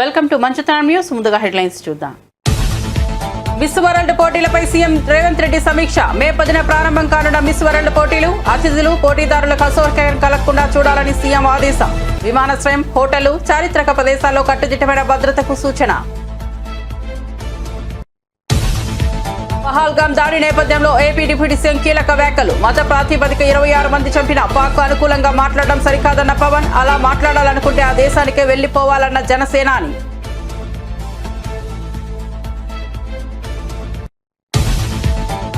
Welcome to Manchithanam news. ముందుగా headlines చూద్దాం. Miss world పోటీలపై సీఎం రేవంత్ రెడ్డి సమీక్ష. మే 10న ప్రారంభం కానున్న మిస్ వరల్డ్ పోటీలు అతిథులు పోటీదారులకు అసౌకర్యం కలగకుండా చూడాలని సీఎం ఆదేశం. విమానాశ్రయం, హోటళ్లు, చారిత్రక ప్రదేశాల్లో కట్టుదిట్టమైన భద్రతకు సూచన. పహల్గామ్ దాడి నేపథ్యంలో ఏపీ డిప్యూటీ సీఎం కీలక వ్యాఖ్యలు. మత ప్రాతిపదిక 26 మంది చంపిన పాక్ అనుకూలంగా మాట్లాడడం సరికాదన్న పవన్. అలా మాట్లాడాలనుకుంటే ఆ దేశానికే వెళ్లిపోవాలన్న జనసేనాని.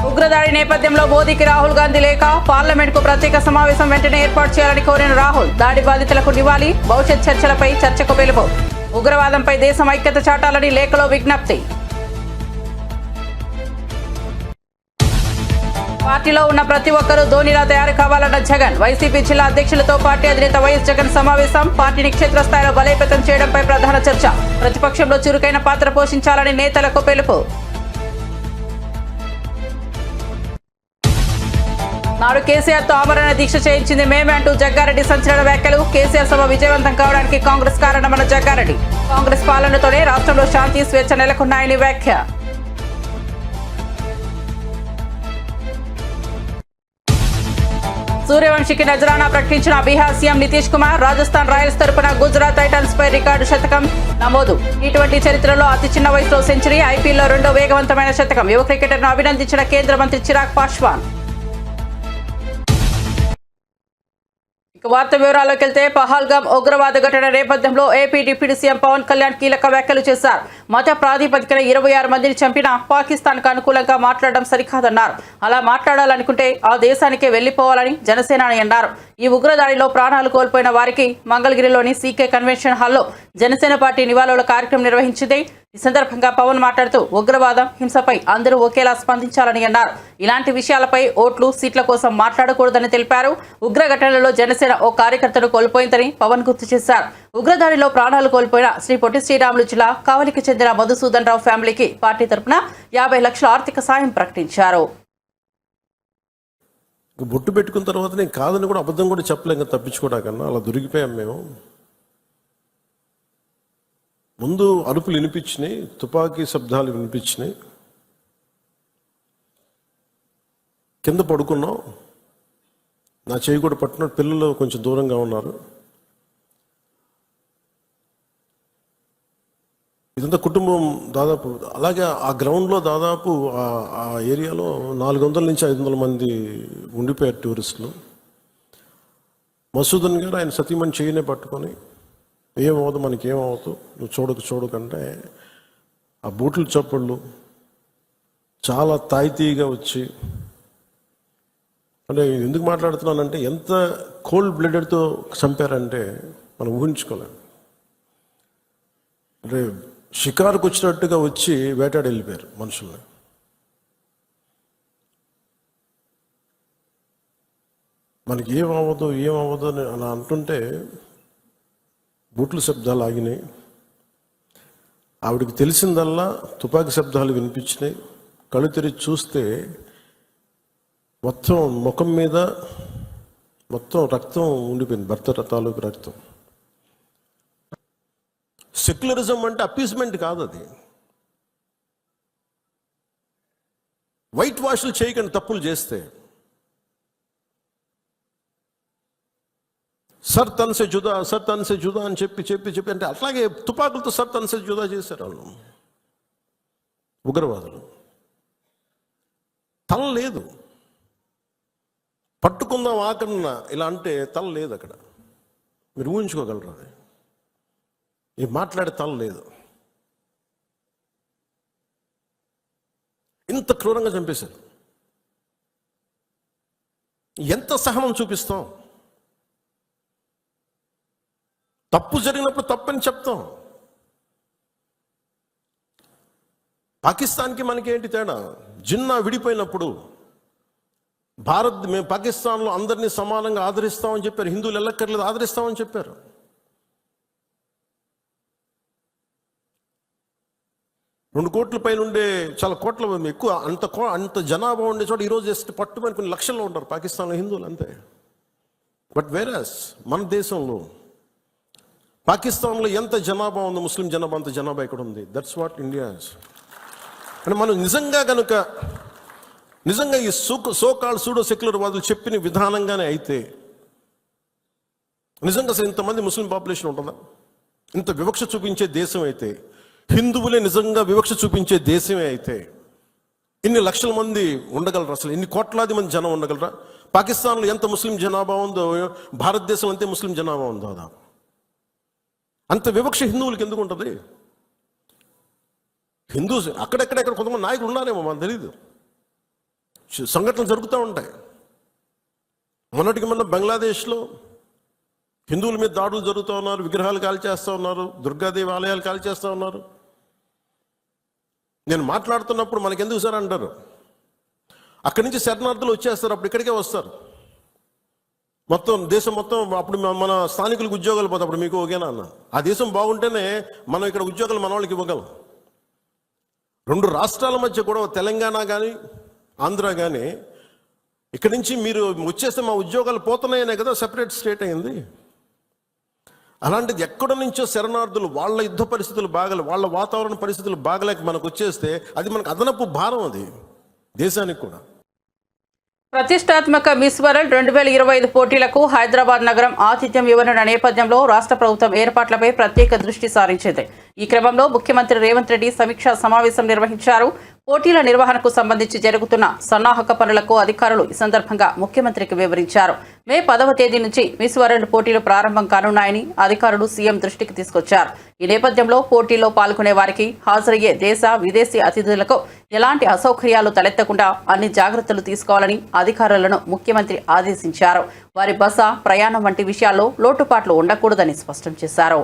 ఉగ్రదాడి నేపథ్యంలో మోదీకి రాహుల్ గాంధీ లేఖ. పార్లమెంట్ కు ప్రత్యేక సమావేశం వెంటనే ఏర్పాటు చేయాలని కోరిన రాహుల్. దాడి బాధితులకు నివాళి, భవిష్యత్ చర్చలపై చర్చకు పిలుపు. ఉగ్రవాదంపై దేశం ఐక్యత చాటాలని లేఖలో విజ్ఞప్తి. పార్టీలో ఉన్న ప్రతి ఒక్కరూ ధోనిలా తయారు కావాలన్న జగన్. వైసీపీ జిల్లా అధ్యక్షులతో పార్టీ అధినేత వైఎస్ జగన్ సమావేశం. పార్టీని క్షేత్రస్థాయిలో బలోపేతం చేయడంపై ప్రధాన చర్చ. ప్రతిపక్షంలో చురుకైన పాత్ర పోషించాలని నేతలకు పిలుపు. నాడు కేసీఆర్ తో ఆమరణ దీక్ష చేయించింది మేమే అంటూ జగ్గారెడ్డి సంచలన వ్యాఖ్యలు. కేసీఆర్ సభ విజయవంతం కావడానికి కాంగ్రెస్ కారణమన్న జగ్గారెడ్డి. కాంగ్రెస్ పాలనతోనే రాష్ట్రంలో శాంతి, స్వేచ్ఛ నెలకొన్నాయని వ్యాఖ్య. సూర్యవంశీకి నజరానా ప్రకటించిన బీహార్ సీఎం నితీష్ కుమార్. రాజస్థాన్ రాయల్స్ తరపున గుజరాత్ టైటన్స్ పై రికార్డు శతకం నమోదు. టీ20 చరిత్రలో అతి చిన్న వయసులో సెంచరీ. ఐపీఎల్లో రెండో వేగవంతమైన శతకం. యువ క్రికెటర్ను అభినందించిన కేంద్ర మంత్రి చిరాగ్ పాస్వాన్. వార్త వివరాల్లోకి వెళ్తే, పహల్గామ్ ఉగ్రవాద ఘటన నేపథ్యంలో AP deputy CM Pawan Kalyan కీలక వ్యాఖ్యలు చేశారు. మత ప్రాతిపదికన 26 మందిని చంపిన పాకిస్తాన్ కు అనుకూలంగా మాట్లాడడం సరికాదన్నారు. అలా మాట్లాడాలనుకుంటే ఆ దేశానికే వెళ్లిపోవాలని జనసేనాని అన్నారు. ఈ ఉగ్రదాడిలో ప్రాణాలు కోల్పోయిన వారికి మంగళగిరిలోని సీకే కన్వెన్షన్ హాల్లో జనసేన పార్టీ నివాళుల కార్యక్రమం నిర్వహించింది. ఈ సందర్భంగా పవన్ మాట్లాడుతూ ఉగ్రవాదం, హింసపై అందరూ ఒకేలా స్పందించాలని అన్నారు. ఇలాంటి విషయాలపై ఓట్లు, సీట్ల కోసం మాట్లాడకూడదని తెలిపారు. ఉగ్ర ఘటనలో జనసేన ఓ కార్యకర్తను కోల్పోయిందని పవన్ గుర్తు చేశారు. ఉగ్రదాడిలో ప్రాణాలు కోల్పోయిన శ్రీ పొట్టి శ్రీరాములు జిల్లా కావలికి చెందిన మధుసూదన్ రావు ఫ్యామిలీకి పార్టీ తరఫున 50 లక్షల ఆర్థిక సాయం ప్రకటించారు. బొట్టు పెట్టుకున్న తర్వాత నేను కాదని కూడా అబద్ధం కూడా చెప్పలేక తప్పించుకోవడాకన్నా అలా దొరికిపోయాం మేము. ముందు అరుపులు వినిపించినాయి, తుపాకీ శబ్దాలు వినిపించినాయి, కింద పడుకున్నాం. నా చేయి కూడా పట్టినట్టు పిల్లలు కొంచెం దూరంగా ఉన్నారు. ఇదంతా కుటుంబం దాదాపు అలాగే ఆ గ్రౌండ్లో దాదాపు ఆ ఏరియాలో 400 నుంచి 500 మంది ఉండిపోయారు టూరిస్టులు. మసూదన్ గారు ఆయన సతీమణి చేయనే పట్టుకొని ఏమవుతుంది, మనకి ఏమవుతుంది, నువ్వు చూడకంటే ఆ బూట్లు చప్పుళ్ళు చాలా తాయితీగా వచ్చి, అంటే ఎందుకు మాట్లాడుతున్నానంటే ఎంత కోల్డ్ బ్లడెడ్తో చంపారంటే మనం ఊహించుకోలేము. అంటే షికారుకు వచ్చినట్టుగా వచ్చి వేటాడి వెళ్ళిపోయారు మనుషుల్ని. మనకి ఏమవ్వదు అని అలా అంటుంటే బూట్ల శబ్దాలు ఆగినాయి. ఆవిడకి తెలిసిందల్లా తుపాకీ శబ్దాలు వినిపించినాయి. కళ్ళు తెరిచి చూస్తే మొత్తం ముఖం మీద మొత్తం రక్తం ఉండిపోయింది, భర్త తాలూకు రక్తం. సెక్యులరిజం అంటే అపీస్మెంట్ కాదు, అది వైట్ వాష్లు చేయకండి తప్పులు చేస్తే. సర్ తన్సే జుదా అని చెప్పి అంటే అట్లాగే తుపాకులతో సర్ తన్సే జుదా చేశారు వాళ్ళు ఉగ్రవాదులు. తల లేదు, పట్టుకుందాం ఆకన్నా ఇలా అంటే తల లేదు అక్కడ. మీరు ఊహించుకోగలరు, అది ఈ మాట్లాడే తల లేదు. ఇంత క్రూరంగా చంపేశారు. ఎంత సహనం చూపిస్తాం? తప్పు జరిగినప్పుడు తప్పని చెప్తాం. పాకిస్తాన్కి మనకి ఏంటి తేడా? జిన్నా విడిపోయినప్పుడు మేము పాకిస్తాన్లో అందరినీ సమానంగా ఆదరిస్తామని చెప్పారు. హిందువులు ఎల్లక్కర్లేదు, ఆదరిస్తామని చెప్పారు. రెండు కోట్ల పైన ఉండే, చాలా కోట్ల ఎక్కువ, అంత జనాభా ఉండే చోట ఈరోజు జస్ట్ పట్టుమని కొన్ని లక్షల్లో ఉంటారు పాకిస్తాన్లో హిందువులు అంతే. బట్ వేరస్ మన దేశంలో పాకిస్తాన్లో ఎంత జనాభా ఉందో ముస్లిం జనాభా అంత జనాభా ఇక్కడ ఉంది. That's what India is. అంటే మనం నిజంగా ఈ సోకాల్ సూడో సెక్యులర్ వాదులు చెప్పిన విధానంగానే అయితే నిజంగా అసలు ఇంతమంది ముస్లిం పాపులేషన్ ఉంటుందా? ఇంత వివక్ష చూపించే దేశం అయితే, హిందువులే నిజంగా వివక్ష చూపించే దేశమే అయితే ఇన్ని లక్షల మంది ఉండగలరా? అసలు ఇన్ని కోట్లాది మంది జనం ఉండగలరా? పాకిస్తాన్లో ఎంత ముస్లిం జనాభా ఉందో భారతదేశం అంతే ముస్లిం జనాభా ఉందో. అంత వివక్ష హిందువులకి ఎందుకు ఉంటుంది? హిందూస్ అక్కడెక్కడెక్కడ కొంతమంది నాయకులు ఉన్నారేమో మనకు తెలియదు. సంఘటనలు జరుగుతూ ఉంటాయి. మొన్నటికి మొన్న బంగ్లాదేశ్లో హిందువుల మీద దాడులు జరుగుతూ ఉన్నారు, విగ్రహాలు కాల్చేస్తూ ఉన్నారు, దుర్గాదేవి ఆలయాలు కాల్చేస్తూ ఉన్నారు. నేను మాట్లాడుతున్నప్పుడు మనకెందుకు సార్ అంటారు, అక్కడి నుంచి శరణార్థులు వచ్చేస్తారు, అప్పుడు ఇక్కడికే వస్తారు. దేశం మొత్తం అప్పుడు మన స్థానికులకు ఉద్యోగాలు పోతాయి. అప్పుడు మీకు ఓకేనా అన్న? ఆ దేశం బాగుంటేనే మనం ఇక్కడ ఉద్యోగాలు మన వాళ్ళకి ఇవ్వగలం. 2 రాష్ట్రాల మధ్య కూడా తెలంగాణ కానీ ఆంధ్ర కానీ ఇక్కడి నుంచి మీరు వచ్చేస్తే మా ఉద్యోగాలు పోతున్నాయనే కదా సెపరేట్ స్టేట్ అయింది. అలాంటిది ఎక్కడ నుంచో శరణార్థులు వాళ్ళ యుద్ధ పరిస్థితులు వాళ్ళ వాతావరణ పరిస్థితులు బాగలేక మనకు వచ్చేస్తే అది మనకు అదనపు భారం, అది దేశానికి కూడా. ప్రతిష్టాత్మక మిస్ వరల్డ్ 2025 పోటీలకు హైదరాబాద్ నగరం ఆతిథ్యం ఇవ్వనున్న నేపథ్యంలో రాష్ట్ర ప్రభుత్వం ఏర్పాట్లపై ప్రత్యేక దృష్టి సారించింది. ఈ క్రమంలో ముఖ్యమంత్రి రేవంత్ రెడ్డి సమీక్షా సమావేశం నిర్వహించారు. పోటీల నిర్వహణకు సంబంధించి జరుగుతున్న సన్నాహక పనులకు అధికారులు ఈ సందర్భంగా ముఖ్యమంత్రికి వివరించారు. మే 10వ తేదీ నుంచి మిస్ వరల్డ్ పోటీలు ప్రారంభం కానున్నాయని అధికారులు సీఎం దృష్టికి తీసుకొచ్చారు. ఈ నేపథ్యంలో పోటీల్లో పాల్గొనే వారికి హాజరయ్యే దేశ విదేశీ అతిథులకు ఎలాంటి అసౌకర్యాలు తలెత్తకుండా అన్ని జాగ్రత్తలు తీసుకోవాలని అధికారులను ముఖ్యమంత్రి ఆదేశించారు. వారి బస, ప్రయాణం వంటి విషయాల్లో లోటుపాట్లు ఉండకూడదని స్పష్టం చేశారు.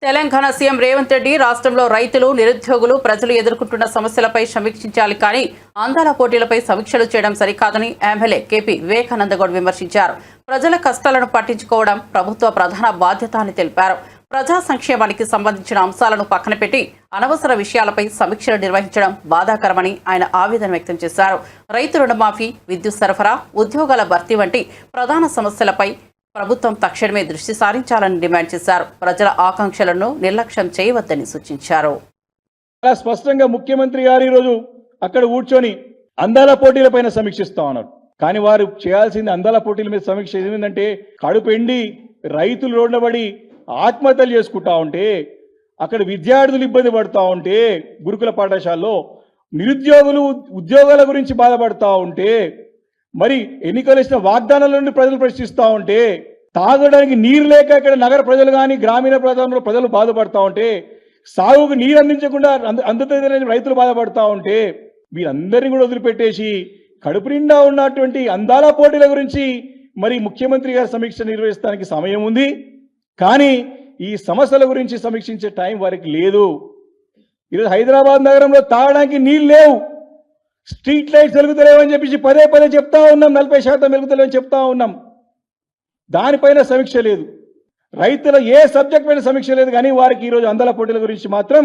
తెలంగాణ సీఎం రేవంత్ రెడ్డి రాష్ట్రంలో రైతులు, నిరుద్యోగులు, ప్రజలు ఎదుర్కొంటున్న సమస్యలపై సమీక్షించాలి కానీ అందాల పోటీలపై సమీక్షలు చేయడం సరికాదని ఎమ్మెల్యే కేపీ వివేకానందగౌడ్ విమర్శించారు. ప్రజల కష్టాలను పట్టించుకోవడం ప్రభుత్వ ప్రధాన బాధ్యత అని తెలిపారు. ప్రజా సంక్షేమానికి సంబంధించిన అంశాలను పక్కన పెట్టి అనవసర విషయాలపై సమీక్షలు నిర్వహించడం బాధాకరమని ఆయన ఆవేదన వ్యక్తం చేశారు. రైతు రుణమాఫీ, విద్యుత్ సరఫరా, ఉద్యోగాల భర్తీ వంటి ప్రధాన సమస్యలపై ప్రభుత్వం తక్షణమే దృష్టి సారించాలని డిమాండ్ చేశారు. ప్రజల ఆకాంక్షలను నిర్లక్ష్యం చేయవద్దని సూచించారు. చాలా స్పష్టంగా ముఖ్యమంత్రి గారు ఈరోజు అక్కడ కూర్చొని అందాల పోటీలపైన సమీక్షిస్తా ఉన్నారు. కానీ వారు చేయాల్సింది అందాల పోటీల మీద సమీక్ష ఏంటంటే, కడుపు ఎండి రైతులు రోడ్లబడి ఆత్మహత్యలు చేసుకుంటా ఉంటే, అక్కడ విద్యార్థులు ఇబ్బంది పడుతూ ఉంటే, గురుకుల పాఠశాలలో నిరుద్యోగులు ఉద్యోగాల గురించి బాధపడతా ఉంటే, మరి ఎన్నికలు ఇచ్చిన వాగ్దానాల నుండి ప్రజలు ప్రశ్నిస్తూ ఉంటే, తాగడానికి నీరు లేక ఇక్కడ నగర ప్రజలు కానీ గ్రామీణ ప్రాంతంలో ప్రజలు బాధపడతా ఉంటే, సాగుకు నీరు అందించకుండా అందుతున్న రైతులు బాధపడతా ఉంటే, వీరందరినీ కూడా వదిలిపెట్టేసి కడుపు నిండా ఉన్నటువంటి అందాల పోటీల గురించి మరి ముఖ్యమంత్రి గారు సమీక్ష నిర్వహించడానికి సమయం ఉంది. కానీ ఈ సమస్యల గురించి సమీక్షించే టైం వారికి లేదు. ఈరోజు హైదరాబాద్ నగరంలో తాగడానికి నీళ్ళు లేవు, స్ట్రీట్ లైట్స్ వెలుగుతలేవని చెప్పేసి పదే చెప్తా ఉన్నాం. 40% వెలుగుతలేవని చెప్తా ఉన్నాం. దానిపైన సమీక్ష లేదు. రైతుల ఏ సబ్జెక్ట్ పైన సమీక్ష లేదు. కానీ వారికి ఈరోజు అందాల పోటీల గురించి మాత్రం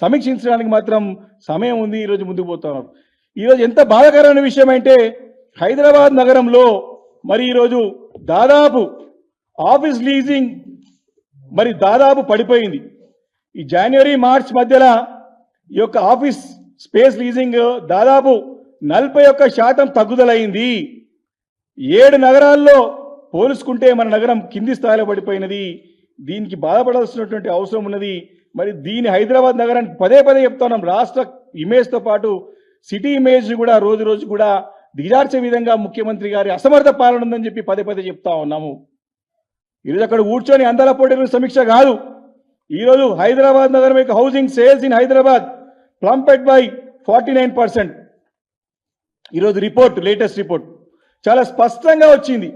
సమీక్షించడానికి మాత్రం సమయం ఉంది. ఈరోజు ముందుకు పోతున్నారు. ఈరోజు ఎంత బాధాకరమైన విషయం అంటే, హైదరాబాద్ నగరంలో మరి ఈరోజు దాదాపు ఆఫీస్ లీజింగ్ మరి దాదాపు పడిపోయింది. ఈ జనవరి మార్చ్ మధ్యలో ఈ యొక్క ఆఫీస్ స్పేస్ లీజింగ్ దాదాపు 41% తగ్గుదలైంది. 7 నగరాల్లో పోల్చుకుంటే మన నగరం కింది స్థాయిలో పడిపోయినది. దీనికి బాధపడాల్సినటువంటి అవసరం ఉన్నది. మరి దీని హైదరాబాద్ నగరానికి పదే చెప్తా ఉన్నాం. రాష్ట్ర ఇమేజ్తో పాటు సిటీ ఇమేజ్ కూడా రోజు కూడా దిగజార్చే విధంగా ముఖ్యమంత్రి గారి అసమర్థ పాలన ఉందని చెప్పి పదే చెప్తా ఉన్నాము. ఈరోజు అక్కడ కూర్చొని అందాల పోటీల సమీక్ష కాదు. ఈరోజు హైదరాబాద్ నగరం యొక్క housing sales in Hyderabad plumped by 49%. ఈరోజు రిపోర్ట్, లేటెస్ట్ రిపోర్ట్ చాలా స్పష్టంగా వచ్చింది.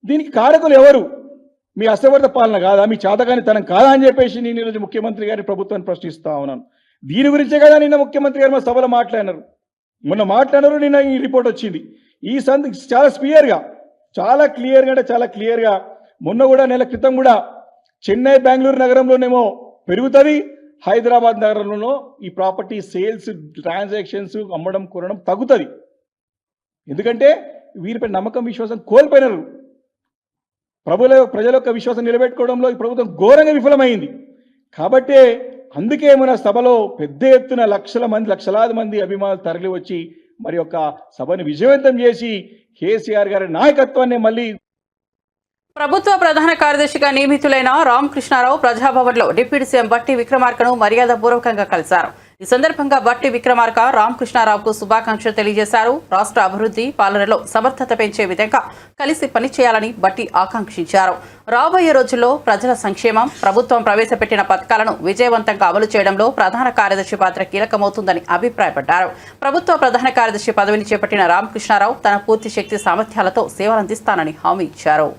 దీనికి కారకులు ఎవరు? మీ అసమర్థ పాలన కాదా, మీ చాతకానితనం కాదా అని చెప్పేసి నేను ఈరోజు ముఖ్యమంత్రి గారి ప్రభుత్వాన్ని ప్రశ్నిస్తా ఉన్నాను. దీని గురించే కదా నిన్న ముఖ్యమంత్రి గారు మా సభలో మాట్లాడినారు. మొన్న మాట్లాడారు, నిన్న ఈ రిపోర్ట్ వచ్చింది. ఈ చాలా క్లియర్గా మొన్న కూడా నెల క్రితం కూడా చెన్నై, బెంగళూరు నగరంలోనేమో పెరుగుతుంది, హైదరాబాద్ నగరంలోనో ఈ ప్రాపర్టీ సేల్స్, ట్రాన్సాక్షన్స్, అమ్మడం, కొనడం తగ్గుతుంది. ఎందుకంటే వీరిపై నమ్మకం, విశ్వాసం కోల్పోయినారు. ప్రజల యొక్క విశ్వాసం నిలబెట్టుకోవడంలో ఈ ప్రభుత్వం ఘోరంగా విఫలమైంది. కాబట్టే అందుకే మన సభలో పెద్ద ఎత్తున లక్షలాది మంది అభిమానులు తరలి వచ్చి మరి యొక్క సభను విజయవంతం చేసి కేసీఆర్ గారి నాయకత్వాన్ని మళ్ళీ ప్రభుత్వ ప్రధాన కార్యదర్శిగా నియమితులైన రామకృష్ణారావు ప్రజాభవన్లో డిప్యూటీ సీఎం బట్టి విక్రమార్కను మర్యాదపూర్వకంగా కలిశారు. ఈ సందర్భంగా బట్టి విక్రమార్క రామకృష్ణారావుకు శుభాకాంక్షలు తెలియజేశారు. రాష్ట్ర అభివృద్ధి పాలనలో సమర్థత పెంచే విధంగా కలిసి పనిచేయాలని బట్టి ఆకాంక్షించారు. రాబోయే రోజుల్లో ప్రజల సంక్షేమం, ప్రభుత్వం ప్రవేశపెట్టిన పథకాలను విజయవంతంగా అమలు చేయడంలో ప్రధాన కార్యదర్శి పాత్ర కీలకమవుతుందని అభిప్రాయపడ్డారు. ప్రభుత్వ ప్రధాన కార్యదర్శి పదవిని చేపట్టిన రామకృష్ణారావు తన పూర్తి శక్తి సామర్థ్యాలతో సేవలందిస్తానని హామీ ఇచ్చారు.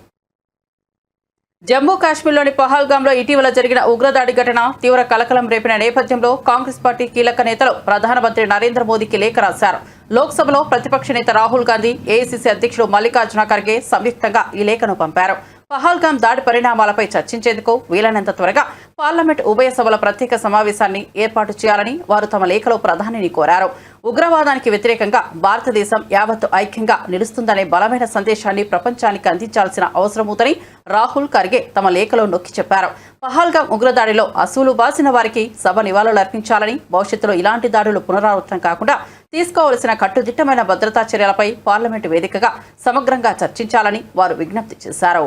జమ్మూ కాశ్మీర్లోని పహల్గాంలో ఇటీవల జరిగిన ఉగ్రదాడి ఘటన తీవ్ర కలకలం రేపిన నేపథ్యంలో కాంగ్రెస్ పార్టీ కీలక నేతలు ప్రధానమంత్రి నరేంద్ర మోదీకి లేఖ రాశారు. లోక్సభలో ప్రతిపక్ష నేత రాహుల్ గాంధీ, ఏఐసీసీ అధ్యక్షుడు మల్లికార్జున ఖర్గే సంయుక్తంగా ఈ లేఖను పంపారు. పహల్గాం దాడి పరిణామాలపై చర్చించేందుకు వీలైనంత త్వరగా పార్లమెంట్ ఉభయ సభల ప్రత్యేక సమావేశాన్ని ఏర్పాటు చేయాలని వారు తమ లేఖలో ప్రధానిని కోరారు. ఉగ్రవాదానికి వ్యతిరేకంగా భారతదేశం యావత్తు ఐక్యంగా నిలుస్తుందనే బలమైన సందేశాన్ని ప్రపంచానికి అందించాల్సిన అవసరం ఉందని రాహుల్ ఖర్గే తమ లేఖలో నొక్కి చెప్పారు. పహల్గాం ఉగ్రదాడిలో అసూలు బాసిన వారికి సభ నివాళులర్పించాలని, భవిష్యత్తులో ఇలాంటి దాడులు పునరావృతం కాకుండా తీసుకోవలసిన కట్టుదిట్టమైన భద్రతా చర్యలపై పార్లమెంటు వేదికగా సమగ్రంగా చర్చించాలని వారు విజ్ఞప్తి చేశారు.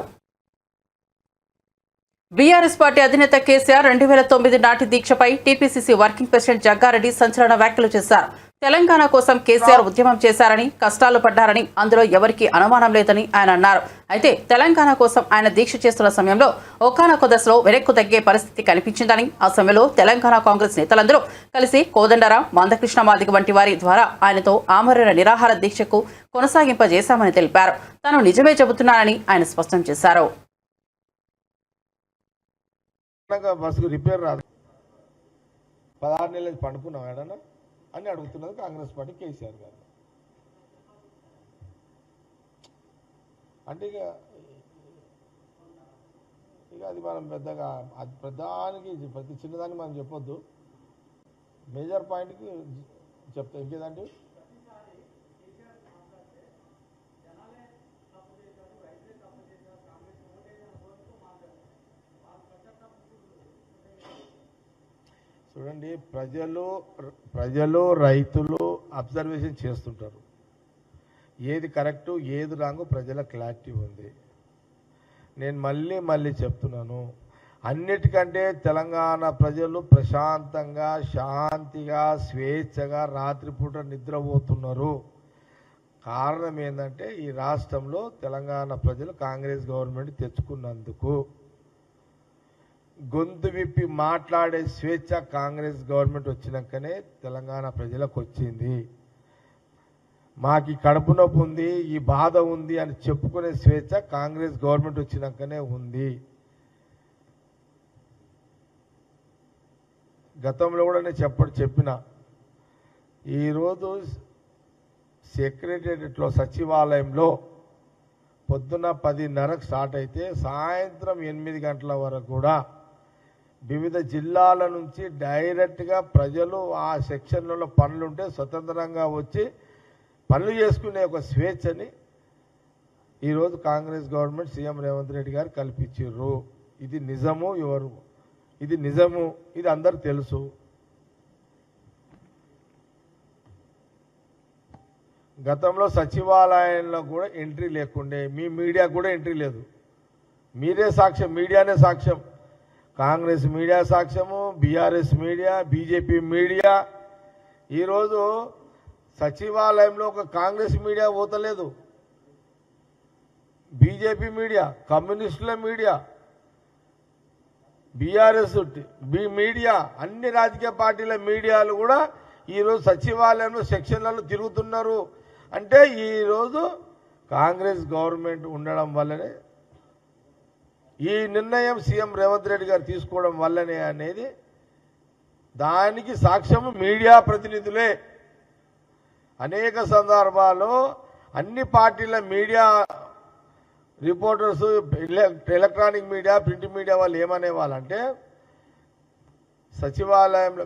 బీఆర్ఎస్ పార్టీ అధినేత కేసీఆర్ 2009 నాటి దీక్షపై టీపీసీసీ వర్కింగ్ ప్రెసిడెంట్ జగ్గారెడ్డి సంచలన వ్యాఖ్యలు చేశారు. తెలంగాణ కోసం కేసీఆర్ ఉద్యమం చేశారని, కష్టాలు పడ్డారని అందులో ఎవరికీ అనుమానం లేదని ఆయన అన్నారు. అయితే తెలంగాణ కోసం ఆయన దీక్ష చేస్తున్న సమయంలో ఒకానొక దశలో వెనక్కు తగ్గే పరిస్థితి కనిపించిందని, ఆ సమయంలో తెలంగాణ కాంగ్రెస్ నేతలందరూ కలిసి కోదండరాం, మందకృష్ణ మాదిగ వంటి వారి ద్వారా ఆయనతో ఆమరణ నిరాహార దీక్షకు కొనసాగింపజేశామని తెలిపారు. తాను నిజమే చెబుతున్నానని ఆయన స్పష్టం చేశారు. బస్సుకు రిపేర్ రాదు, 16 నెలలు పండుకున్నాం ఏడన్నా అని అడుగుతున్నది కాంగ్రెస్ పార్టీ కేసీఆర్ గారు. అంటే ఇక అది మనం పెద్దగా అది ప్రధానికి ప్రతి చిన్నదాన్ని మనం చెప్పొద్దు, మేజర్ పాయింట్కి చెప్తా. ఇంకేదంటే చూడండి, ప్రజలు రైతులు అబ్జర్వేషన్ చేస్తుంటారు. ఏది కరెక్టు ఏది రాంగు ప్రజల క్లారిటీ ఉంది. నేను మళ్ళీ చెప్తున్నాను, అన్నిటికంటే తెలంగాణ ప్రజలు ప్రశాంతంగా, శాంతిగా, స్వేచ్ఛగా రాత్రిపూట నిద్రపోతున్నారు. కారణం ఏంటంటే ఈ రాష్ట్రంలో తెలంగాణ ప్రజలు కాంగ్రెస్ గవర్నమెంట్ తెచ్చుకున్నందుకు. గొంతు విప్పి మాట్లాడే స్వేచ్ఛ కాంగ్రెస్ గవర్నమెంట్ వచ్చినాకనే తెలంగాణ ప్రజలకు వచ్చింది. మాకు కడుపు నొప్పి ఉంది, ఈ బాధ ఉంది అని చెప్పుకునే స్వేచ్ఛ కాంగ్రెస్ గవర్నమెంట్ వచ్చినాకనే ఉంది. గతంలో కూడా నేను చెప్పిన ఈరోజు సెక్రటేరియట్లో సచివాలయంలో పొద్దున్న 10:30కు స్టార్ట్ అయితే సాయంత్రం 8 గంటల వరకు కూడా వివిధ జిల్లాల నుంచి డైరెక్ట్గా ప్రజలు ఆ సెక్షన్లలో పనులుంటే స్వతంత్రంగా వచ్చి పనులు చేసుకునే ఒక స్వేచ్ఛని ఈరోజు కాంగ్రెస్ గవర్నమెంట్ సీఎం రేవంత్ రెడ్డి గారు కల్పించారు. ఇది నిజము, ఇది నిజము, ఇది అందరికి తెలుసు. గతంలో సచివాలయంలో కూడా ఎంట్రీ లేకుండే, మీ మీడియా కూడా ఎంట్రీ లేదు. మీరే సాక్ష్యం, మీడియానే సాక్ష్యం. కాంగ్రెస్ మీడియా సాక్ష్యము, బీఆర్ఎస్ మీడియా, బీజేపీ మీడియా. ఈరోజు సచివాలయంలో ఒక కాంగ్రెస్ మీడియా పోతలేదు, బీజేపీ మీడియా, కమ్యూనిస్టుల మీడియా, బీఆర్ఎస్ మీడియా, అన్ని రాజకీయ పార్టీల మీడియాలు కూడా ఈరోజు సచివాలయంలో సెక్షన్లలో తిరుగుతున్నారు. అంటే ఈరోజు కాంగ్రెస్ గవర్నమెంట్ ఉండడం వల్లనే, ఈ నిర్ణయం సీఎం రేవంత్ రెడ్డి గారు తీసుకోవడం వల్లనే అనేది దానికి సాక్ష్యం మీడియా ప్రతినిధులే. అనేక సందర్భాల్లో అన్ని పార్టీల media reporters, electronic media, print media వాళ్ళు ఏమనే వాళ్ళంటే సచివాలయంలో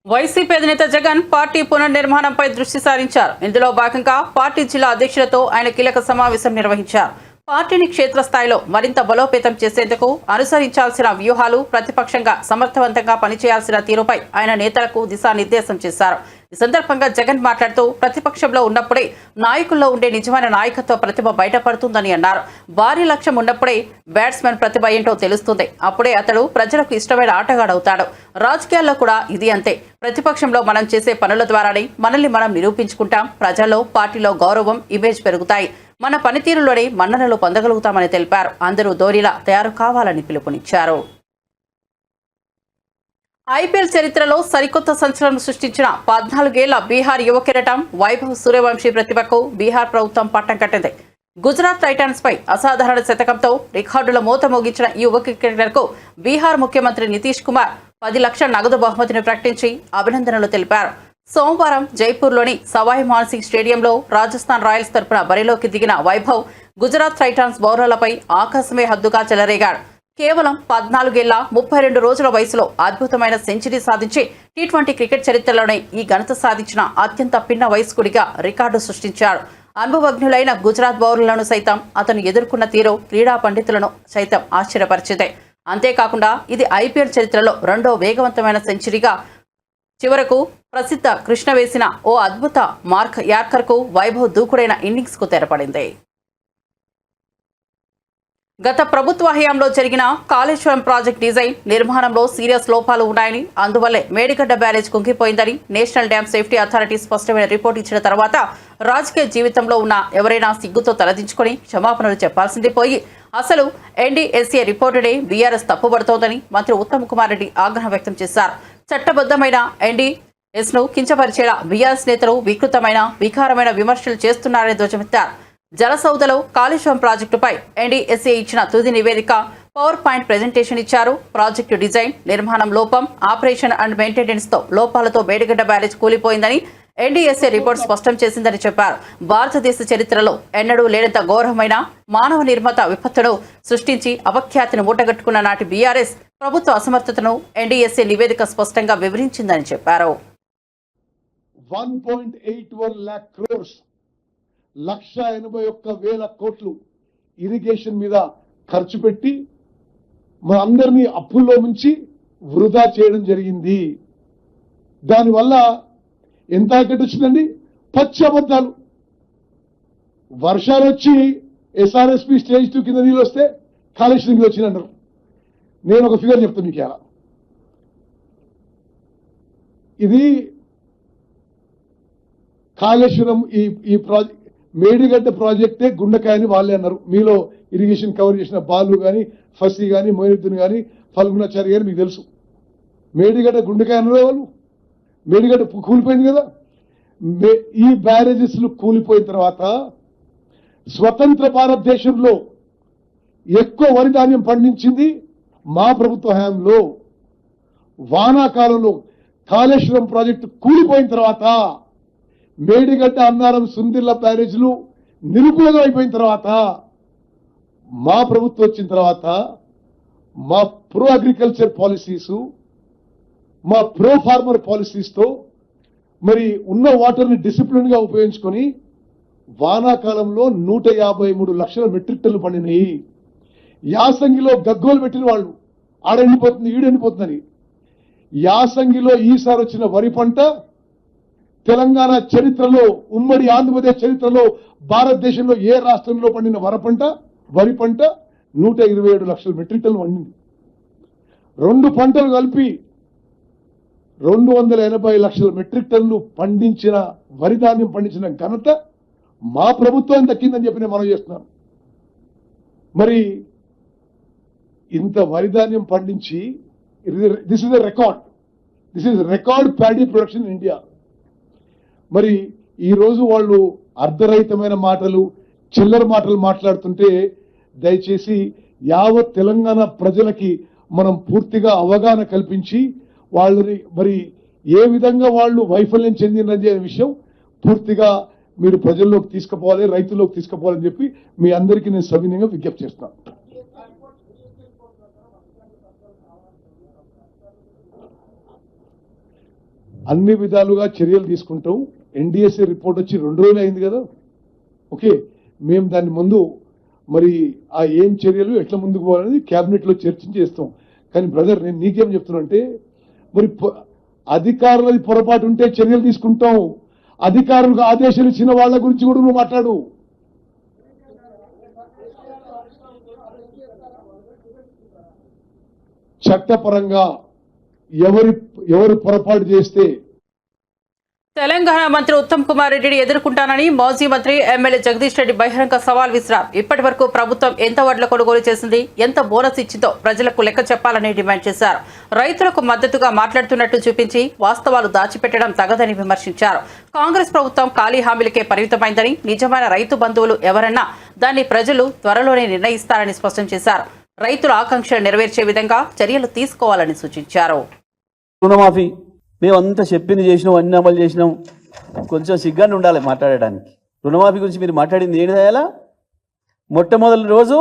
వైసీపీ అధినేత జగన్ పార్టీ పునర్నిర్మాణంపై దృష్టి సారించారు. ఇందులో భాగంగా పార్టీ జిల్లా అధ్యక్షులతో ఆయన కీలక సమావేశం నిర్వహించారు. పార్టీని క్షేత్రస్థాయిలో మరింత బలోపేతం చేసేందుకు అనుసరించాల్సిన వ్యూహాలు, ప్రతిపక్షంగా సమర్థవంతంగా పనిచేయాల్సిన తీరుపై ఆయన నేతలకు దిశానిర్దేశం చేశారు. ఈ సందర్భంగా జగన్ మాట్లాడుతూ ప్రతిపక్షంలో ఉన్నప్పుడే నాయకుల్లో ఉండే నిజమైన నాయకత్వ ప్రతిభ బయటపడుతుందని అన్నారు. భారీ లక్ష్యం ఉన్నప్పుడే బ్యాట్స్మెన్ ప్రతిభ ఏంటో తెలుస్తుంది. అప్పుడే అతడు ప్రజలకు ఇష్టమైన ఆటగాడవుతాడు. రాజకీయాల్లో కూడా ఇది అంతే. ప్రతిపక్షంలో మనం చేసే పనుల ద్వారానే మనల్ని మనం నిరూపించుకుంటాం. ప్రజల్లో, పార్టీలో గౌరవం, ఇమేజ్ పెరుగుతాయి. మన పనితీరులోనే మన్ననలు పొందగలుగుతామని తెలిపారు. అందరూ ధోనిలా తయారు కావాలని పిలుపునిచ్చారు. ఐపీఎల్ చరిత్రలో సరికొత్త సంచలనం సృష్టించిన 14 ఏళ్ల బీహార్ యువ కిరీటం వైభవ్ సూర్యవంశీ ప్రతిభకు బీహార్ ప్రభుత్వం పట్టం కట్టింది. గుజరాత్ టైటాన్స్ పై అసాధారణ శతకంతో రికార్డుల మోత మోగించిన ఈ యువ క్రికెటర్కు బీహార్ ముఖ్యమంత్రి నితీష్ కుమార్ 10 లక్షల నగదు బహుమతిని ప్రకటించి అభినందనలు తెలిపారు. సోమవారం జైపూర్లోని సవాయ్ మాన్సింగ్ స్టేడియంలో రాజస్థాన్ రాయల్స్ తరపున బరిలోకి దిగిన వైభవ్ గుజరాత్ టైటాన్స్ బౌలర్లపై ఆకాశమే హద్దుగా చెలరేగాడు. కేవలం 14 ఏళ్ల 32 రోజుల వయసులో అద్భుతమైన సెంచరీ సాధించి టీ20 క్రికెట్ చరిత్రలోనే ఈ ఘనత సాధించిన అత్యంత పిన్న వయస్కుడిగా రికార్డు సృష్టించాడు. అనుభవజ్ఞులైన గుజరాత్ బౌలర్లను సైతం అతను ఎదుర్కొన్న తీరు క్రీడా పండితులను సైతం ఆశ్చర్యపరిచింది. అంతేకాకుండా ఇది ఐపీఎల్ చరిత్రలో రెండో వేగవంతమైన సెంచరీగా చివరకు ప్రసిద్ధ కృష్ణ వేసిన ఓ అద్భుత మార్క్ యార్కర్కు వైభవ్ దూకుడైన ఇన్నింగ్స్కు తెరపడింది. గత ప్రభుత్వ హయాంలో జరిగిన కాళేశ్వరం ప్రాజెక్ట్ డిజైన్ నిర్మాణంలో సీరియస్ లోపాలు ఉన్నాయని, అందువల్లే మేడిగడ్డ బ్యారేజ్ కుంగిపోయిందని నేషనల్ డ్యామ్ సేఫ్టీ అథారిటీ స్పష్టమైన రిపోర్ట్ ఇచ్చిన తర్వాత రాజకీయ జీవితంలో ఉన్న ఎవరైనా సిగ్గుతో తలదించుకొని క్షమాపణలు చెప్పాల్సింది పోయి అసలు ఎన్డీఎస్ఏ రిపోర్టుడే బీఆర్ఎస్ తప్పుపడుతోందని మంత్రి ఉత్తమ్ కుమార్ రెడ్డి ఆగ్రహం వ్యక్తం చేశారు. చట్టబద్ధమైన ఎన్డీఎస్ను కించపరిచేలా బీఆర్ఎస్ నేతలు వికృతమైన, వికారమైన విమర్శలు చేస్తున్నారని ధ్వజమెత్తారు. జలసౌదలో కాళేశ్వరం ప్రాజెక్టుపై ఎన్డీఎస్ఏ ఇచ్చిన తుది నివేదిక పవర్ పాయింట్ ప్రెజెంటేషన్ ఇచ్చారు. ప్రాజెక్టు డిజైన్, నిర్మాణం లోపం, ఆపరేషన్ అండ్ మెయింటెనెన్స్తో లోపాలతో మేడిగడ్డ బ్యారేజ్ కూలిపోయిందని ఎన్డీఎస్ఏ రిపోర్ట్ స్పష్టం చేసిందని చెప్పారు. భారతదేశ చరిత్రలో ఎన్నడూ లేనంత ఘోరమైన మానవ నిర్మిత విపత్తును సృష్టించి అపఖ్యాతిని మూటగట్టుకున్న నాటి బీఆర్ఎస్ ప్రభుత్వ అసమర్థతను ఎన్డీఎస్ఏ నివేదిక స్పష్టంగా వివరించిందని చెప్పారు. 1.81 lakh crores 1,81,000 కోట్లు ఇరిగేషన్ మీద ఖర్చు పెట్టి మనందరినీ అప్పుల్లో నుంచి వృధా చేయడం జరిగింది. దానివల్ల ఎంత ఎక్కడి వచ్చిందండి? పచ్చి అబద్ధాలు. వర్షాలు వచ్చి ఎస్ఆర్ఎస్పి స్టేజ్ 2 కింద నీళ్ళు వస్తే కాళేశ్వరం కింద వచ్చిందంటారు. నేను ఒక ఫిగర్ చెప్తాను మీకు. ఎలా ఇది కాళేశ్వరం ఈ ప్రాజెక్ట్ మేడిగడ్డ ప్రాజెక్టే గుండెకాయని వాళ్ళే అన్నారు. మీలో ఇరిగేషన్ కవర్ చేసిన బాలు కానీ, ఫసీ కానీ, మొయినుద్దీన్ కానీ, ఫల్గుణాచారి గారు మీకు తెలుసు. మేడిగడ్డ గుండెకాయ అన్నారు వాళ్ళు. మేడిగడ్డ కూలిపోయింది కదా. ఈ బ్యారేజెస్లు కూలిపోయిన తర్వాత స్వతంత్ర భారతదేశంలో ఎక్కువ వరి ధాన్యం పండించింది మా ప్రభుత్వ హయాంలో. వానాకాలంలో కాళేశ్వరం ప్రాజెక్టు కూలిపోయిన తర్వాత, మేడిగడ్డ, అన్నారం, సుందిర్ల బ్యారేజ్లు నిరుపయోగం అయిపోయిన తర్వాత, మా ప్రభుత్వం వచ్చిన తర్వాత మా ప్రో అగ్రికల్చర్ పాలసీసు, మా ప్రో ఫార్మర్ పాలసీస్తో మరి ఉన్న వాటర్ని డిసిప్లిన్గా ఉపయోగించుకొని వానాకాలంలో 153 లక్షల మెట్రిక్ టన్నులు పండినాయి. యాసంగిలో గగ్గోలు పెట్టిన వాళ్ళు ఆడెండిపోతుంది, ఈడెండిపోతుందని. యాసంగిలో ఈసారి వచ్చిన వరి పంట తెలంగాణ చరిత్రలో, ఉమ్మడి ఆంధ్రప్రదేశ్ చరిత్రలో, భారతదేశంలో ఏ రాష్ట్రంలో పండిన వరి పంట 127 లక్షల మెట్రిక్ టన్నులు పండింది. రెండు పంటలు కలిపి 280 లక్షల మెట్రిక్ టన్నులు పండించిన వరి ధాన్యం పండించిన ఘనత మా ప్రభుత్వం దక్కిందని చెప్పి నేను మనం చేస్తున్నాను. మరి ఇంత వరి ధాన్యం పండించి, this is record paddy production in India. మరి ఈరోజు వాళ్ళు అర్ధరహితమైన మాటలు, చిల్లర మాటలు మాట్లాడుతుంటే దయచేసి యావత్ తెలంగాణ ప్రజలకి మనం పూర్తిగా అవగాహన కల్పించి వాళ్ళని మరి ఏ విధంగా వాళ్ళు వైఫల్యం చెందినది అనే విషయం పూర్తిగా మీరు ప్రజల్లోకి తీసుకుపోవాలి, రైతుల్లోకి తీసుకుపోవాలని చెప్పి మీ అందరికీ నేను సవినయంగా విజ్ఞప్తి చేస్తున్నాను. అన్ని విధాలుగా చర్యలు తీసుకుంటాం. ఎన్డీఎస్ఏ రిపోర్ట్ వచ్చి 2 రోజులు అయింది కదా. ఓకే, మేము దాని ముందు మరి ఆ ఏం చర్యలు ఎట్లా ముందుకు పోవాలనేది క్యాబినెట్లో చర్చించేస్తాం. కానీ బ్రదర్, నేను నీకేం చెప్తున్నా అంటే, మరి అధికారులది పొరపాటు ఉంటే చర్యలు తీసుకుంటాం. అధికారులకు ఆదేశాలు ఇచ్చిన వాళ్ళ గురించి కూడా నువ్వు మాట్లాడు. చట్టపరంగా ఎవరు పొరపాటు చేస్తే తెలంగాణ మంత్రి ఉత్తమ్ కుమార్ రెడ్డిని ఎదుర్కొంటానని మాజీ మంత్రి ఎమ్మెల్యే జగదీష్ రెడ్డి బహిరంగ సవాల్ విసిరారు. ఇప్పటి వరకు ప్రభుత్వం ఎంత వడ్ల కొనుగోలు చేసింది, ఎంత బోనస్ ఇచ్చిందో ప్రజలకు లెక్క చెప్పాలని డిమాండ్ చేశారు. రైతులకు మద్దతుగా మాట్లాడుతున్నట్టు చూపించి వాస్తవాలు దాచిపెట్టడం తగదని విమర్శించారు. కాంగ్రెస్ ప్రభుత్వం ఖాళీ హామీలకే పరిమితమైందని, నిజమైన రైతు బంధువులు ఎవరన్నా దాన్ని ప్రజలు త్వరలోనే నిర్ణయిస్తారని స్పష్టం చేశారు. రైతుల ఆకాంక్షలు నెరవేర్చే విధంగా చర్యలు తీసుకోవాలని సూచించారు. రుణమాఫీ మేమంతా చెప్పింది చేసినాం, అన్ని అమలు చేసినాం. కొంచెం సిగ్గాన్ని ఉండాలి మాట్లాడడానికి. రుణమాఫీ గురించి మీరు మాట్లాడింది ఏంటి చేయాలా? మొట్టమొదటి రోజు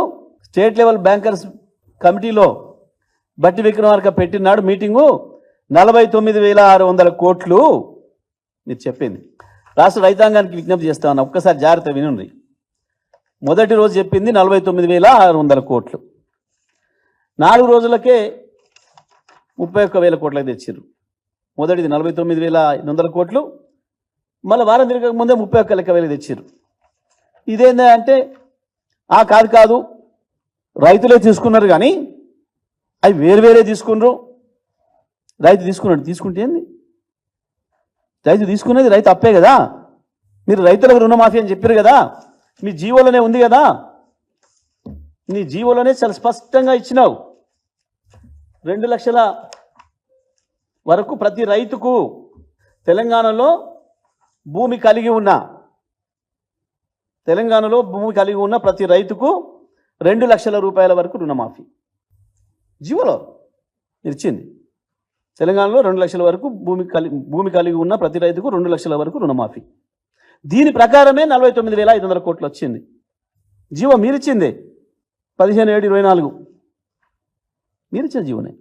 స్టేట్ లెవెల్ బ్యాంకర్స్ కమిటీలో బట్టి విక్రమార్క పెట్టినాడు మీటింగు. 49,600 కోట్లు మీరు చెప్పింది. రాష్ట్ర రైతాంగానికి విజ్ఞప్తి చేస్తా ఉన్నా, ఒక్కసారి జాగ్రత్త వినుండి. మొదటి రోజు చెప్పింది 49,600 కోట్లు. 4 రోజులకే 31,000 కోట్లకు తెచ్చిర్రు. మొదటిది 49,500 కోట్లు, మళ్ళీ వారం తిరగక ముందే 31,000 తెచ్చిర్రు. ఇదేందా అంటే కాదు రైతులే తీసుకున్నారు, కానీ అవి వేరువేరే తీసుకున్నారు. రైతు తీసుకున్నాడు, తీసుకుంటే ఏంది? రైతు తీసుకునేది రైతు అప్పే కదా. మీరు రైతులకు రుణమాఫీ అని చెప్పారు కదా, మీ జీవోలోనే ఉంది కదా. నీ జీవోలోనే చాలా స్పష్టంగా ఇచ్చినావు. 2 లక్షల వరకు ప్రతి రైతుకు తెలంగాణలో భూమి కలిగి ఉన్న ప్రతి రైతుకు 2 లక్షల రూపాయల వరకు రుణమాఫీ జీవోలో ఇచ్చింది. తెలంగాణలో 2 లక్షల వరకు భూమి కలిగి ఉన్న ప్రతి రైతుకు 2 లక్షల వరకు రుణమాఫీ. దీని ప్రకారమే 49,500 కోట్లు వచ్చింది. జీవో మీరిచ్చిందే 15/7/24 మీరిచ్చిన జీవోనే.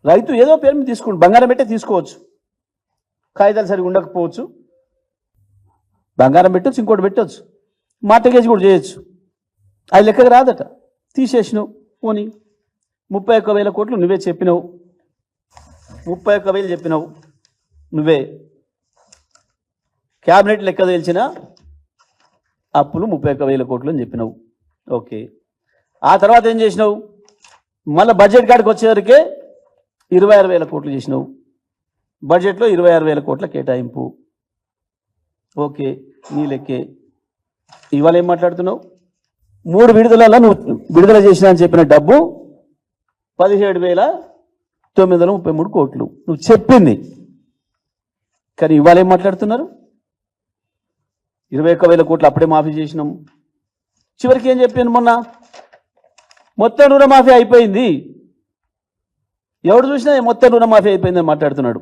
రైతు ఏదో పేరు మీద తీసుకోండి, బంగారం పెట్టే తీసుకోవచ్చు, కాగితాలు సరిగా ఉండకపోవచ్చు, బంగారం పెట్టవచ్చు, ఇంకోటి పెట్టవచ్చు, మార్టగేజ్ కూడా చేయొచ్చు. అది లెక్కకు రాదట. తీసేసినావు. పోనీ 31,000 కోట్లు నువ్వే చెప్పినావు. 31,000 చెప్పినావు నువ్వే. క్యాబినెట్ లెక్క తెలిసిన అప్పులు 31,000 కోట్లు అని చెప్పినావు. ఓకే, ఆ తర్వాత ఏం చేసినావు? మళ్ళీ బడ్జెట్ కాడికి వచ్చేవరకే 26,000 కోట్లు చేసినావు. బడ్జెట్లో 26,000 కోట్ల కేటాయింపు. ఓకే, నీ లెక్కే. ఇవాళ ఏం మాట్లాడుతున్నావు? 3 విడుదలలో నువ్వు విడుదల చేసినా అని చెప్పిన డబ్బు 17,933 కోట్లు నువ్వు చెప్పింది. కానీ ఇవాళ ఏం మాట్లాడుతున్నారు? 21,000 కోట్లు అప్పుడే మాఫీ చేసినాం. చివరికి ఏం చెప్పాను మొన్న? మొత్తం రుణమాఫీ అయిపోయింది. ఎవడు చూసినా మొత్తం రుణమాఫీ అయిపోయిందని మాట్లాడుతున్నాడు.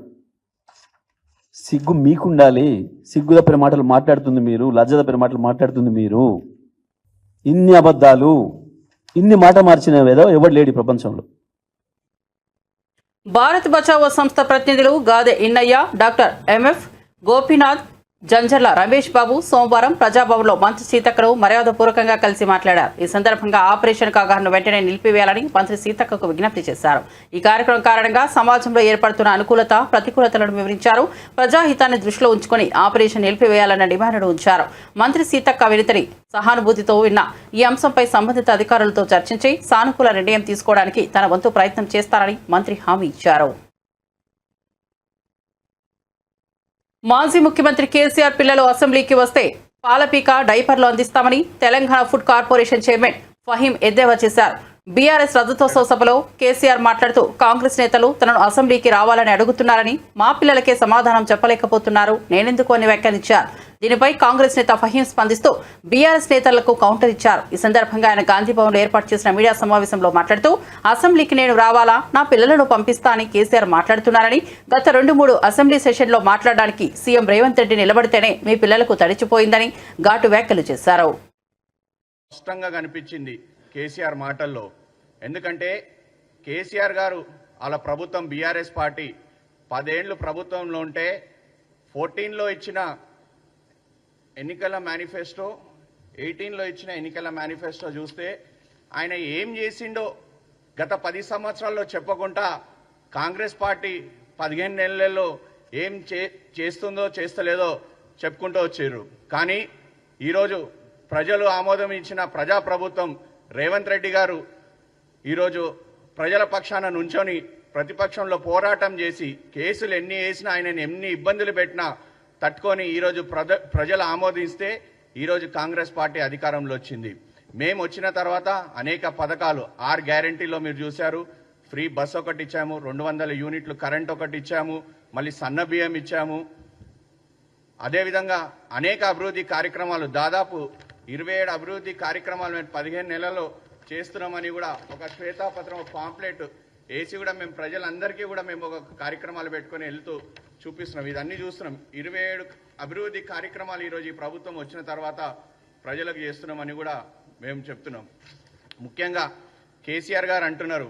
సిగ్గు మీకుండాలి. సిగ్గు తప్పిన మాటలు మాట్లాడుతుంది మీరు, లజ్జ తప్పిన మాటలు మాట్లాడుతుంది మీరు. ఇన్ని అబద్ధాలు, ఇన్ని మాట మార్చిన ఏదో ఎవడు లేడు ప్రపంచంలో. భారత్ బచావో సంస్థ ప్రతినిధులు గాదె ఇన్నయ్య, డాక్టర్ ఎంఎఫ్ గోపీనాథ్, జంజర్ల రమేష్ బాబు సోమవారం ప్రజాభవన్లో మంత్రి సీతక్కను మర్యాదపూర్వకంగా కలిసి మాట్లాడారు. ఈ సందర్భంగా ఆపరేషన్ కాగాను వెంటనే నిలిపివేయాలని మంత్రి సీతక్కకు విజ్ఞప్తి చేశారు. ఈ కార్యక్రమం కారణంగా సమాజంలో ఏర్పడుతున్న అనుకూలత ప్రతికూలతలను వివరించారు. ప్రజాహితాన్ని దృష్టిలో ఉంచుకొని ఆపరేషన్ నిలిపివేయాలన్న డిమాండ్ను ఉంచారు. మంత్రి సీతక్క వినతిని సహానుభూతితో విన్న ఈ అంశంపై సంబంధిత అధికారులతో చర్చించి సానుకూల నిర్ణయం తీసుకోవడానికి తన వంతు ప్రయత్నం చేస్తారని మంత్రి హామీ ఇచ్చారు. మాజీ ముఖ్యమంత్రి కేసీఆర్ పిల్లలు అసెంబ్లీకి వస్తే పాలపీక డైపర్లు అందిస్తామని Telangana food corporation chairman Faheem ఎద్దేవా చేశారు. బీఆర్ఎస్ రజతోత్సవ సభలో కేసీఆర్ మాట్లాడుతూ కాంగ్రెస్ నేతలు తనను అసెంబ్లీకి రావాలని అడుగుతున్నారని, మా పిల్లలకే సమాధానం చెప్పలేకపోతున్నారు, నేనెందుకు అని వ్యాఖ్యానించారు. దీనిపై కాంగ్రెస్ నేత ఫహీం స్పందిస్తూ బీఆర్ఎస్ నేతలకు కౌంటర్ ఇచ్చారు. ఈ సందర్భంగా ఆయన గాంధీభవన్లో ఏర్పాటు చేసిన మీడియా సమావేశంలో మాట్లాడుతూ అసెంబ్లీకి నేను రావాలా, నా పిల్లలను పంపిస్తా అని కేసీఆర్ మాట్లాడుతున్నారని, గత 2-3 అసెంబ్లీ సెషన్లో మాట్లాడడానికి సీఎం రేవంత్ రెడ్డి నిలబడితేనే మీ పిల్లలకు తడిచిపోయిందని ఘాటు వ్యాఖ్యలు చేశారు. స్పష్టంగా కనిపించింది కేసీఆర్ మాటల్లో. ఎందుకంటే కేసీఆర్ గారు అలా ప్రభుత్వం బీఆర్ఎస్ పార్టీ 10 ఏళ్ళు ప్రభుత్వంలో ఉంటే 14లో ఇచ్చిన ఎన్నికల మేనిఫెస్టో 18లో ఇచ్చిన ఎన్నికల మేనిఫెస్టో చూస్తే ఆయన ఏం చేసిండో గత 10 సంవత్సరాల్లో చెప్పకుండా కాంగ్రెస్ పార్టీ 15 నెలల్లో ఏం చేస్తుందో చేస్తలేదో చెప్పుకుంటూ వచ్చారు. కానీ ఈరోజు ప్రజలు ఆమోదం ఇచ్చిన ప్రజాప్రభుత్వం రేవంత్ రెడ్డి గారు ఈరోజు ప్రజల పక్షాన నుంచొని ప్రతిపక్షంలో పోరాటం చేసి కేసులు ఎన్ని వేసినా ఆయనని ఎన్ని ఇబ్బందులు పెట్టినా తట్టుకొని ఈరోజు ప్రజలు ఆమోదిస్తే ఈరోజు కాంగ్రెస్ పార్టీ అధికారంలో వచ్చింది. మేము వచ్చిన తర్వాత అనేక పథకాలు 6 గ్యారంటీలో మీరు చూశారు. ఫ్రీ బస్ ఒకటి ఇచ్చాము, 200 యూనిట్లు కరెంట్ ఒకటి ఇచ్చాము, మళ్ళీ సన్న బియ్యం ఇచ్చాము. అదేవిధంగా అనేక అభివృద్ధి కార్యక్రమాలు దాదాపు 27 అభివృద్ధి కార్యక్రమాలు మేము 15 నెలల్లో చేస్తున్నామని కూడా ఒక శ్వేతాపత్రం పాంప్లెట్ వేసి కూడా మేము ప్రజలందరికీ కూడా మేము ఒక కార్యక్రమాలు పెట్టుకొని వెళ్తూ చూపిస్తున్నాం. ఇదన్నీ చూస్తున్నాం. 27 అభివృద్ధి కార్యక్రమాలు ఈరోజు ఈ ప్రభుత్వం వచ్చిన తర్వాత ప్రజలకు చేస్తున్నామని కూడా మేము చెప్తున్నాం. ముఖ్యంగా కేసీఆర్ గారు అంటున్నారు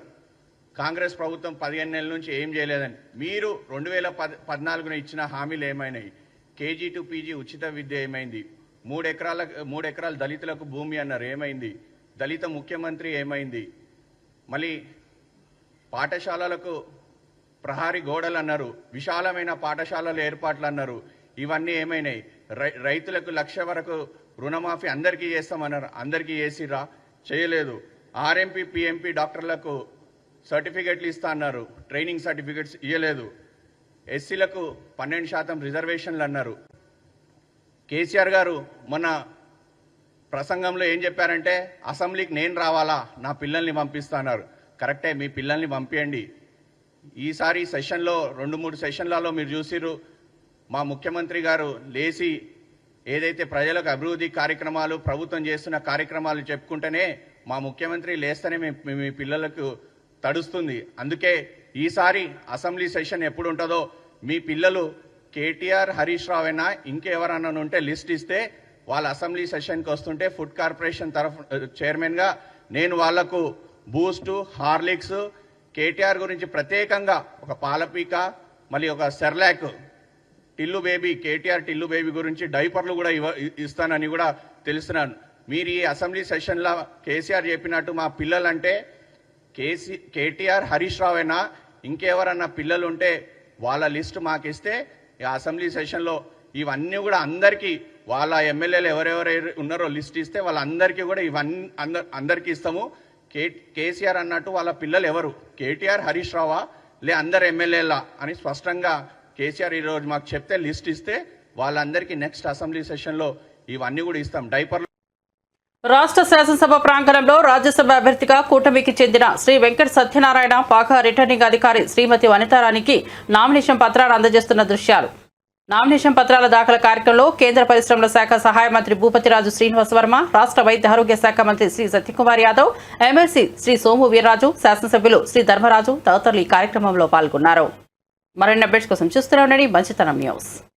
కాంగ్రెస్ ప్రభుత్వం 15 నెలల నుంచి ఏం చేయలేదని. మీరు 2014 ఇచ్చిన హామీలు ఏమైనాయి? కేజీ టు పీజీ ఉచిత విద్య ఏమైంది? 3 ఎకరాల దళితులకు భూమి అన్నారు, ఏమైంది? దళిత ముఖ్యమంత్రి ఏమైంది? మళ్ళీ పాఠశాలలకు ప్రహారీ గోడలు అన్నారు, విశాలమైన పాఠశాలల ఏర్పాట్లు అన్నారు, ఇవన్నీ ఏమైనాయి? రైతులకు 1,00,000 వరకు రుణమాఫీ అందరికీ చేస్తామన్నారు, అందరికీ చేసిరా? చేయలేదు. ఆర్ఎంపీ పిఎంపీ డాక్టర్లకు సర్టిఫికెట్లు ఇస్తా అన్నారు, ట్రైనింగ్ సర్టిఫికెట్స్ ఇవ్వలేదు. ఎస్సీలకు 12% రిజర్వేషన్లు అన్నారు. కేసీఆర్ గారు మొన్న ప్రసంగంలో ఏం చెప్పారంటే అసెంబ్లీకి నేను రావాలా, నా పిల్లల్ని పంపిస్తా అన్నారు. కరెక్టే, మీ పిల్లల్ని పంపించండి. ఈసారి సెషన్లో 2-3 సెషన్లలో మీరు చూసిర్రు, మా ముఖ్యమంత్రి గారు లేచి ఏదైతే ప్రజలకు అభివృద్ధి కార్యక్రమాలు ప్రభుత్వం చేస్తున్న కార్యక్రమాలు చెప్పుకుంటేనే మా ముఖ్యమంత్రి లేస్తేనే మీ పిల్లలకు తడుస్తుంది. అందుకే ఈసారి అసెంబ్లీ సెషన్ ఎప్పుడు ఉంటుందో మీ పిల్లలు కేటీఆర్ హరీష్ రావు అయినా ఇంకెవరన్నా ఉంటే లిస్ట్ ఇస్తే వాళ్ళ అసెంబ్లీ సెషన్కి వస్తుంటే ఫుడ్ కార్పొరేషన్ చైర్మన్గా నేను వాళ్లకు బూస్టు, హార్లిక్స్, కేటీఆర్ గురించి ప్రత్యేకంగా ఒక పాలపీక, మళ్ళీ ఒక Cerelac, Tillu baby, KTR Tillu baby గురించి డైపర్లు కూడా ఇస్తానని కూడా తెలుస్తున్నాను. మీరు ఈ అసెంబ్లీ సెషన్లో కేసీఆర్ చెప్పినట్టు మా పిల్లలంటే కేటీఆర్ హరీష్ రావు అయినా ఇంకెవరన్నా పిల్లలు ఉంటే వాళ్ళ లిస్టు మాకు ఇస్తే ఈ అసెంబ్లీ సెషన్లో ఇవన్నీ కూడా అందరికీ వాళ్ళ ఎమ్మెల్యేలు ఎవరెవరు ఉన్నారో లిస్ట్ ఇస్తే వాళ్ళందరికీ కూడా ఇవన్నీ అందరికీ ఇస్తాము. కేసీఆర్ అన్నట్టు వాళ్ళ పిల్లలు ఎవరు, కేటీఆర్ హరీష్ రావా లే అందరు ఎమ్మెల్యేలా అని స్పష్టంగా కేసీఆర్ ఈరోజు మాకు చెప్తే లిస్ట్ ఇస్తే వాళ్ళందరికీ నెక్స్ట్ అసెంబ్లీ సెషన్లో ఇవన్నీ కూడా ఇస్తాం. డైపర్లు. రాష్ట్ర శాసనసభ ప్రాంగణంలో రాజ్యసభ అభ్యర్థిగా కూటమికి చెందిన శ్రీ వెంకట సత్యనారాయణ పాక రిటర్నింగ్ అధికారి శ్రీమతి వనితారానికి నామినేషన్ పత్రాలు అందజేస్తున్న దృశ్యాలు. నామినేషన్ పత్రాల దాఖల కార్యక్రమంలో కేంద్ర పరిశ్రమల శాఖ సహాయ మంత్రి భూపతిరాజు శ్రీనివాస్ వర్మ, రాష్ట్ర వైద్య ఆరోగ్య శాఖ మంత్రి శ్రీ సత్యకుమార్ యాదవ్, ఎమ్మెల్సీ శ్రీ సోము వీర్రాజు, శాసనసభ్యులు శ్రీ ధర్మరాజు తదితరులు ఈ కార్యక్రమంలో పాల్గొన్నారు. మరిన్ని అప్డేట్స్ కోసం చూస్తూనే ఉండండి మంచితనం న్యూస్.